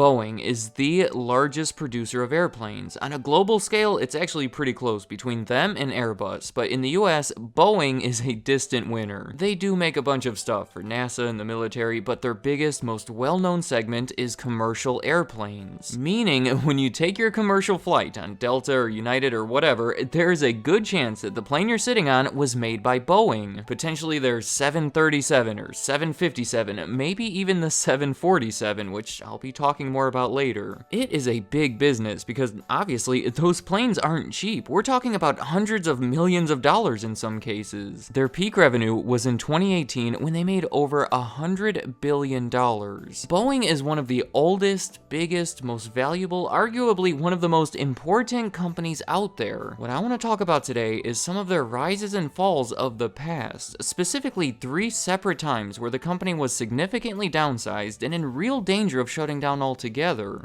Boeing is the largest producer of airplanes. On a global scale, it's actually pretty close between them and Airbus, but in the US, Boeing is a distant winner. They do make a bunch of stuff for NASA and the military, but their biggest, most well-known segment is commercial airplanes. Meaning, when you take your commercial flight on Delta or United or whatever, there's a good chance that the plane you're sitting on was made by Boeing. Potentially their 737 or 757, maybe even the 747, which I'll be talking more about later. It is a big business because obviously those planes aren't cheap. We're talking about hundreds of millions of dollars in some cases. Their peak revenue was in 2018 when they made over $100 billion. Boeing is one of the oldest, biggest, most valuable, arguably one of the most important companies out there. What I want to talk about today is some of their rises and falls of the past, specifically 3 separate times where the company was significantly downsized and in real danger of shutting down altogether.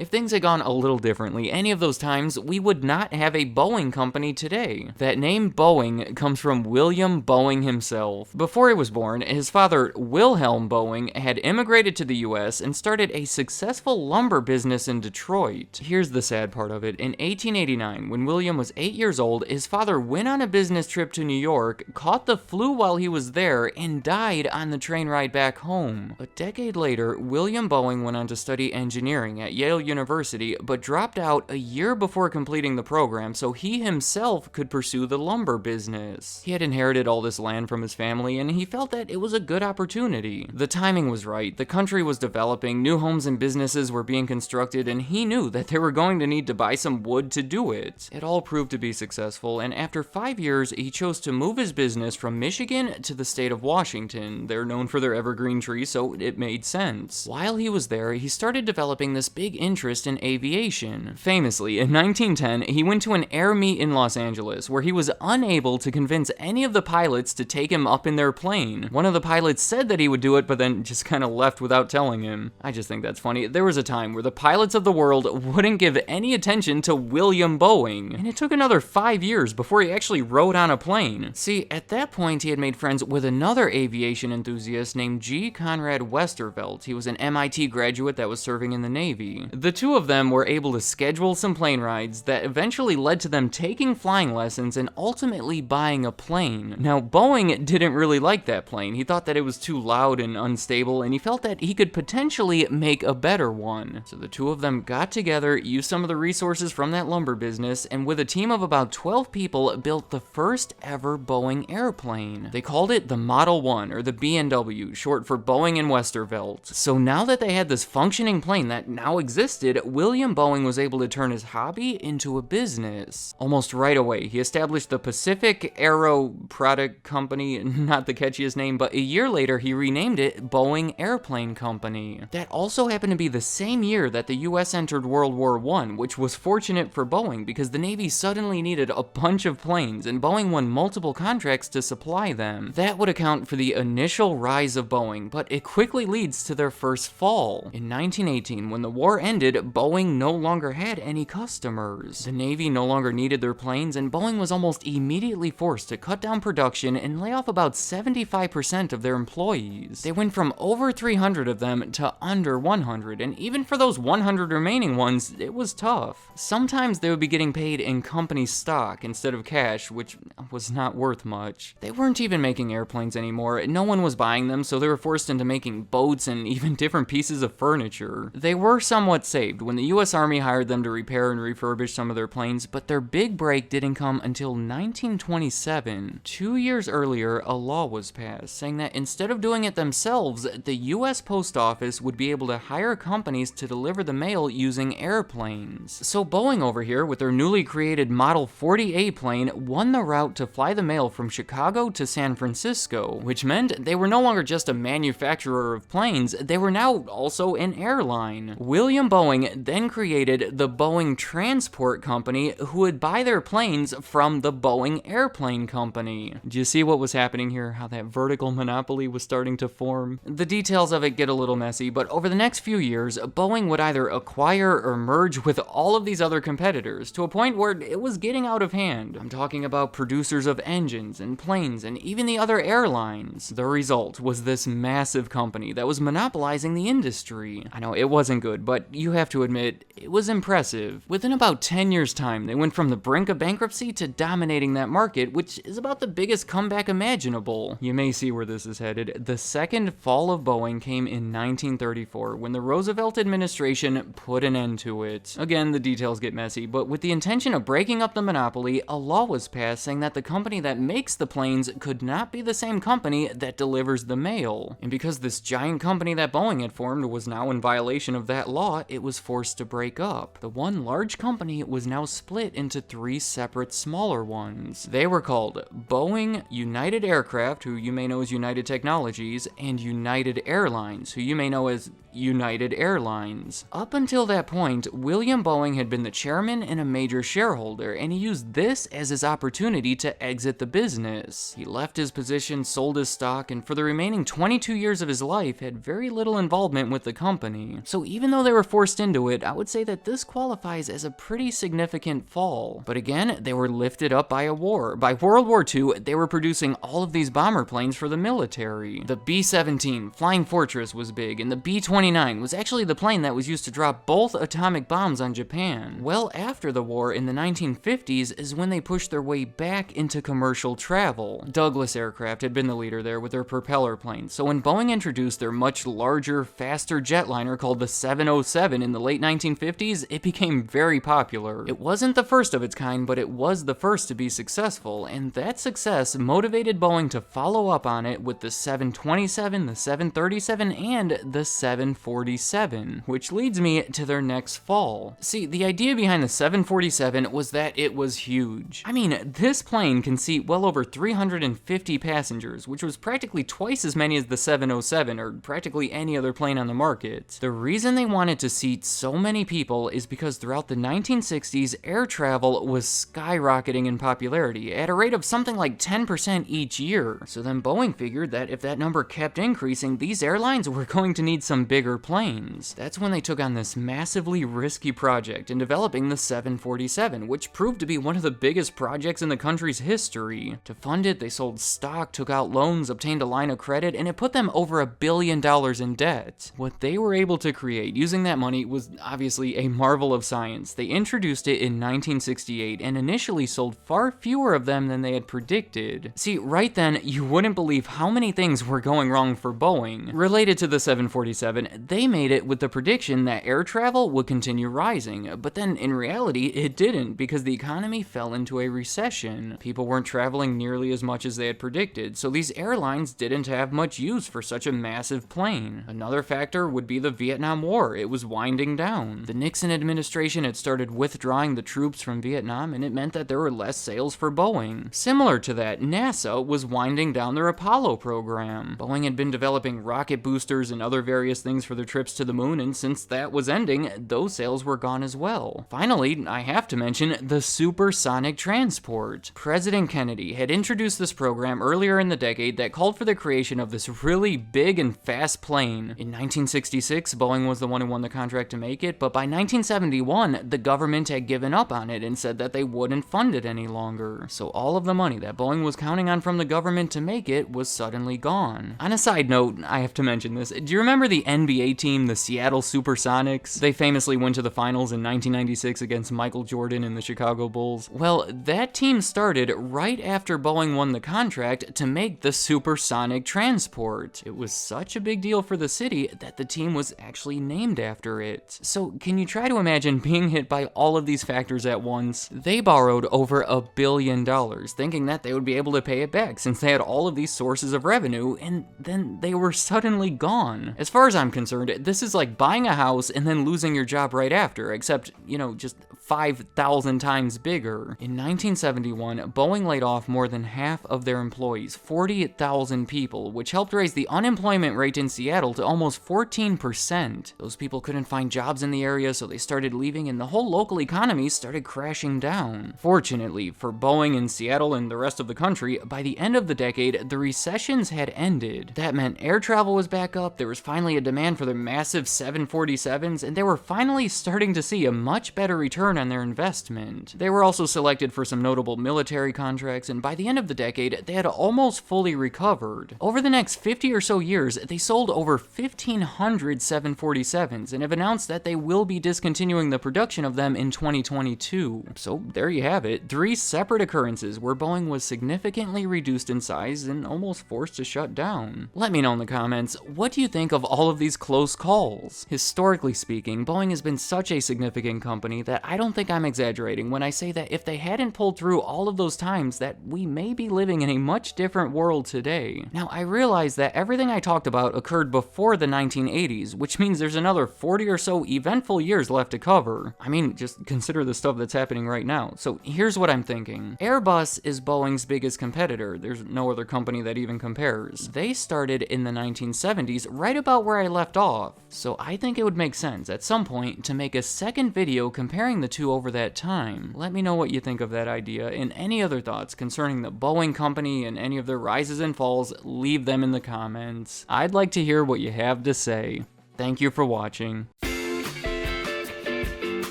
If things had gone a little differently any of those times, we would not have a Boeing company today. That name Boeing comes from William Boeing himself. Before he was born, his father, Wilhelm Boeing, had immigrated to the US and started a successful lumber business in Detroit. Here's the sad part of it. In 1889, when William was 8 years old, his father went on a business trip to New York, caught the flu while he was there, and died on the train ride back home. A decade later, William Boeing went on to study engineering at Yale University, but dropped out a year before completing the program so he himself could pursue the lumber business. He had inherited all this land from his family, and he felt that it was a good opportunity. The timing was right, the country was developing, new homes and businesses were being constructed, and he knew that they were going to need to buy some wood to do it. It all proved to be successful, and after 5 years, he chose to move his business from Michigan to the state of Washington. They're known for their evergreen trees, so it made sense. While he was there, he started developing this big interest in aviation. Famously, in 1910, he went to an air meet in Los Angeles where he was unable to convince any of the pilots to take him up in their plane. One of the pilots said that he would do it, but then just kind of left without telling him. I just think that's funny. There was a time where the pilots of the world wouldn't give any attention to William Boeing, and it took another 5 years before he actually rode on a plane. See, at that point, he had made friends with another aviation enthusiast named G. Conrad Westervelt. He was an MIT graduate that was serving in the Navy. The two of them were able to schedule some plane rides that eventually led to them taking flying lessons and ultimately buying a plane. Now, Boeing didn't really like that plane. He thought that it was too loud and unstable, and he felt that he could potentially make a better one. So the two of them got together, used some of the resources from that lumber business, and with a team of about 12 people, built the first ever Boeing airplane. They called it the Model 1, or the B&W, short for Boeing and Westervelt. So now that they had this functioning plane that now existed, William Boeing was able to turn his hobby into a business. Almost right away, he established the Pacific Aero Product Company, not the catchiest name, but a year later he renamed it Boeing Airplane Company. That also happened to be the same year that the US entered World War I, which was fortunate for Boeing because the Navy suddenly needed a bunch of planes, and Boeing won multiple contracts to supply them. That would account for the initial rise of Boeing, but it quickly leads to their first fall. In 1918, when the war ended, Boeing no longer had any customers. The Navy no longer needed their planes, and Boeing was almost immediately forced to cut down production and lay off about 75% of their employees. They went from over 300 of them to under 100, and even for those 100 remaining ones, it was tough. Sometimes they would be getting paid in company stock instead of cash, which was not worth much. They weren't even making airplanes anymore, no one was buying them, so they were forced into making boats and even different pieces of furniture. They were somewhat saved when the US Army hired them to repair and refurbish some of their planes, but their big break didn't come until 1927. 2 years earlier, a law was passed saying that instead of doing it themselves, the US Post Office would be able to hire companies to deliver the mail using airplanes. So Boeing over here, with their newly created Model 40A plane, won the route to fly the mail from Chicago to San Francisco, which meant they were no longer just a manufacturer of planes, they were now also an airline. plane. William Boeing then created the Boeing Transport Company, who would buy their planes from the Boeing Airplane Company. Do you see what was happening here? How that vertical monopoly was starting to form? The details of it get a little messy, but over the next few years, Boeing would either acquire or merge with all of these other competitors to a point where it was getting out of hand. I'm talking about producers of engines and planes and even the other airlines. The result was this massive company that was monopolizing the industry. I know it wasn't good, but you have to admit, it was impressive. Within about 10 years' time, they went from the brink of bankruptcy to dominating that market, which is about the biggest comeback imaginable. You may see where this is headed. The second fall of Boeing came in 1934, when the Roosevelt administration put an end to it. Again, the details get messy, but with the intention of breaking up the monopoly, a law was passed saying that the company that makes the planes could not be the same company that delivers the mail. And because this giant company that Boeing had formed was now in violation of that law, it was forced to break up. The one large company was now split into 3 separate smaller ones. They were called Boeing, United Aircraft, who you may know as United Technologies, and United Airlines, who you may know as United Airlines. Up until that point, William Boeing had been the chairman and a major shareholder, and he used this as his opportunity to exit the business. He left his position, sold his stock, and for the remaining 22 years of his life had very little involvement with the company. So even though they were forced into it, I would say that this qualifies as a pretty significant fall. But again, they were lifted up by a war. By World War II, they were producing all of these bomber planes for the military. The B-17 Flying Fortress was big, and the B-29 was actually the plane that was used to drop both atomic bombs on Japan. Well after the war, in the 1950s, is when they pushed their way back into commercial travel. Douglas Aircraft had been the leader there with their propeller planes, so when Boeing introduced their much larger, faster jetliner called the 707 in the late 1950s, it became very popular. It wasn't the first of its kind, but it was the first to be successful, and that success motivated Boeing to follow up on it with the 727, the 737, and the 747, which leads me to their next fall. See, the idea behind the 747 was that it was huge. I mean, this plane can seat well over 350 passengers, which was practically twice as many as the 707, or practically any other plane on the market. The reason they wanted to seat so many people is because throughout the 1960s, air travel was skyrocketing in popularity at a rate of something like 10% each year. So then Boeing figured that if that number kept increasing, these airlines were going to need some bigger planes. That's when they took on this massively risky project in developing the 747, which proved to be one of the biggest projects in the country's history. To fund it, they sold stock, took out loans, obtained a line of credit, and it put them over $1 billion in debt. What they were able to create using that money was obviously a marvel of science. They introduced it in 1968 and initially sold far fewer of them than they had predicted. See, right then, you wouldn't believe how many things were going wrong for Boeing. Related to the 747, they made it with the prediction that air travel would continue rising, but then in reality, it didn't because the economy fell into a recession. People weren't traveling nearly as much as they had predicted, so these airlines didn't have much use for such a massive plane. Another factor would be the Vietnam War. It was winding down. The Nixon administration had started withdrawing the troops from Vietnam, and it meant that there were less sales for Boeing. Similar to that, NASA was winding down their Apollo program. Boeing had been developing rocket boosters and other various things for their trips to the moon, and since that was ending, those sales were gone as well. Finally, I have to mention the supersonic transport. President Kennedy had introduced this program earlier in the decade that called for the creation of this really big and fast plane. In 1966, Boeing was the one who won the contract to make it, but by 1971, the government had given up on it and said that they wouldn't fund it any longer. So all of the money that Boeing was counting on from the government to make it was suddenly gone. On a side note, I have to mention this. Do you remember the NBA team, the Seattle Supersonics? They famously went to the finals in 1996 against Michael Jordan and the Chicago Bulls. Well, that team started right after Boeing won the contract to make the supersonic transport. It was such a big deal for the city that the team was actually named after it. So can you try to imagine being hit by all of these factors at once? They borrowed over $1 billion, thinking that they would be able to pay it back since they had all of these sources of revenue, and then they were suddenly gone. As far as I'm concerned, this is like buying a house and then losing your job right after, except, just 5,000 times bigger. In 1971, Boeing laid off more than half of their employees, 40,000 people, which helped raise the unemployment rate in Seattle to almost 14%. Those people couldn't find jobs in the area, so they started leaving, and the whole local economy started crashing down. Fortunately for Boeing in Seattle and the rest of the country, by the end of the decade, the recessions had ended. That meant air travel was back up, there was finally a demand for their massive 747s, and they were finally starting to see a much better return on their investment. They were also selected for some notable military contracts, and by the end of the decade, they had almost fully recovered. Over the next 50 or so years, they sold over 1,500 747s and have announced that they will be discontinuing the production of them in 2022. So there you have it, 3 separate occurrences where Boeing was significantly reduced in size and almost forced to shut down. Let me know in the comments, what do you think of all of these close calls? Historically speaking, Boeing has been such a significant company that I don't think I'm exaggerating when I say that if they hadn't pulled through all of those times, that we may be living in a much different world today. Now, I realize that everything I talked about occurred before the 1980s, which means there's another 40 or so eventful years left to cover. I mean, just consider the stuff that's happening right now. So here's what I'm thinking. Airbus is Boeing's biggest competitor. There's no other company that even compares. They started in the 1970s, right about where I left off. So I think it would make sense at some point to make a second video comparing the two over that time. Let me know what you think of that idea, and any other thoughts concerning the Boeing company and any of their rises and falls, leave them in the comments. I'd like to hear what you have to say. Thank you for watching.